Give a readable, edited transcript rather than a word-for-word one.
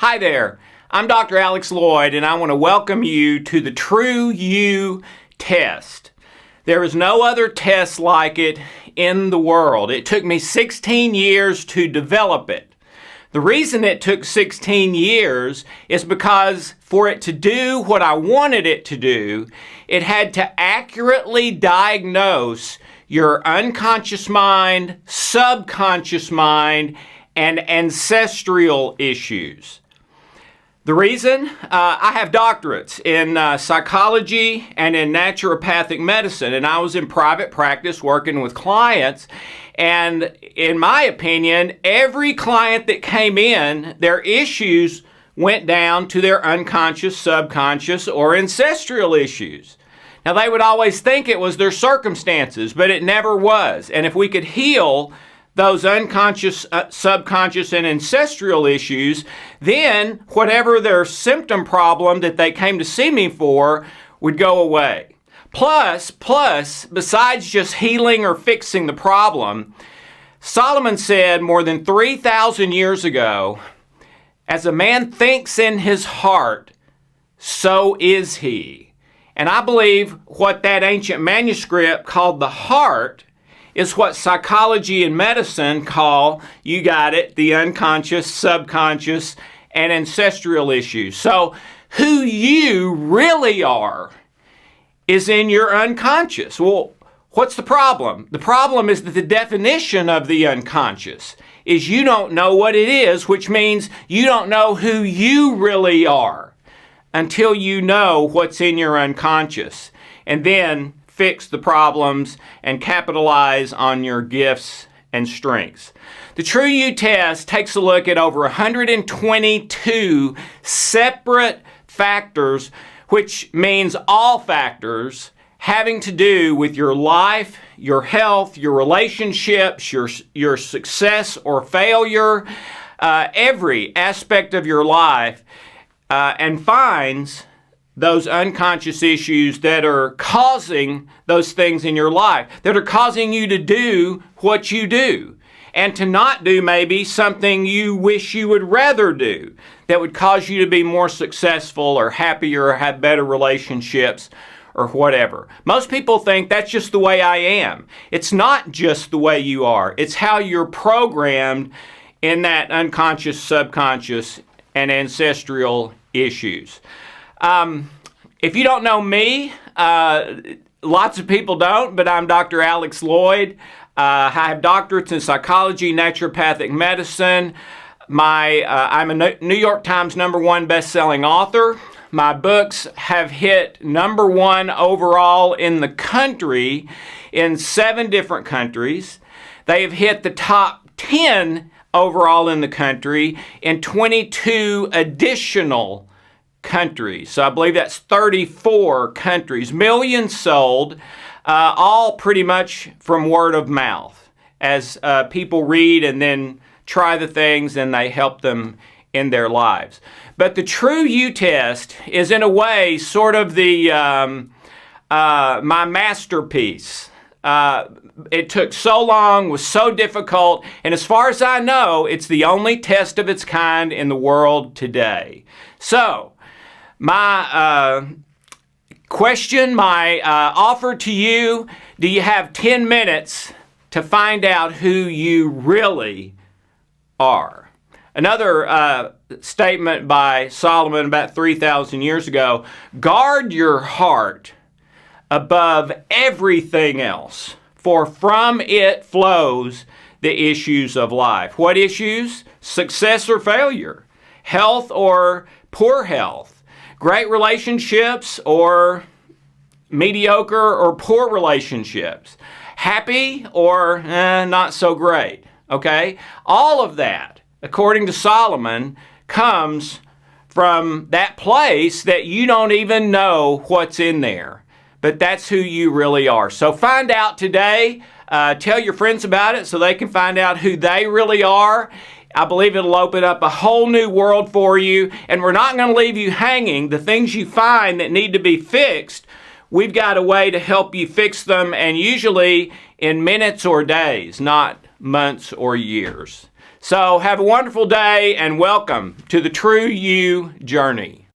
Hi there, I'm Dr. Alex Lloyd, and I want to welcome you to the True You test. There is no other test like it in the world. It took me 16 years to develop it. The reason it took 16 years is because for it to do what I wanted it to do, it had to accurately diagnose your unconscious mind, subconscious mind, and ancestral issues. The reason? I have doctorates in psychology and in naturopathic medicine, and I was in private practice working with clients. And in my opinion, every client that came in, their issues went down to their unconscious, subconscious, or ancestral issues. Now, they would always think it was their circumstances, but it never was. And if we could heal those unconscious, subconscious, and ancestral issues, then whatever their symptom problem that they came to see me for would go away. Plus, besides just healing or fixing the problem, Solomon said more than 3,000 years ago, as a man thinks in his heart, so is he. And I believe what that ancient manuscript called the heart is what psychology and medicine call, you got it, the unconscious, subconscious, and ancestral issues. So who you really are is in your unconscious. Well, what's the problem? The problem is that the definition of the unconscious is you don't know what it is, which means you don't know who you really are until you know what's in your unconscious. And then fix the problems and capitalize on your gifts and strengths. The True You test takes a look at over 122 separate factors, which means all factors having to do with your life, your health, your relationships, your success or failure, every aspect of your life, and finds those unconscious issues that are causing those things in your life, that are causing you to do what you do, and to not do maybe something you wish you would rather do, that would cause you to be more successful or happier or have better relationships or whatever. Most people think that's just the way I am. It's not just the way you are. It's how you're programmed in that unconscious, subconscious, and ancestral issues. If you don't know me, lots of people don't, but I'm Dr. Alex Lloyd. I have doctorates in psychology, naturopathic medicine. I'm a New York Times #1 best-selling author. My books have hit #1 overall in the country in 7 different countries. They have hit the top 10 overall in the country in 22 additional countries. So I believe that's 34 countries. Millions sold, all pretty much from word of mouth. As people read and then try the things and they help them in their lives. But the True You test is in a way sort of the my masterpiece. It took so long, was so difficult, and as far as I know, it's the only test of its kind in the world today. So, my question, my offer to you, do you have 10 minutes to find out who you really are? Another statement by Solomon about 3,000 years ago, guard your heart above everything else, for from it flows the issues of life. What issues? Success or failure, health or poor health, great relationships or mediocre or poor relationships, happy or not so great, okay? All of that, according to Solomon, comes from that place that you don't even know what's in there. But that's who you really are. So find out today. Tell your friends about it so they can find out who they really are. I believe it'll open up a whole new world for you. And we're not going to leave you hanging. The things you find that need to be fixed, we've got a way to help you fix them, and usually in minutes or days, not months or years. So have a wonderful day and welcome to the True You journey.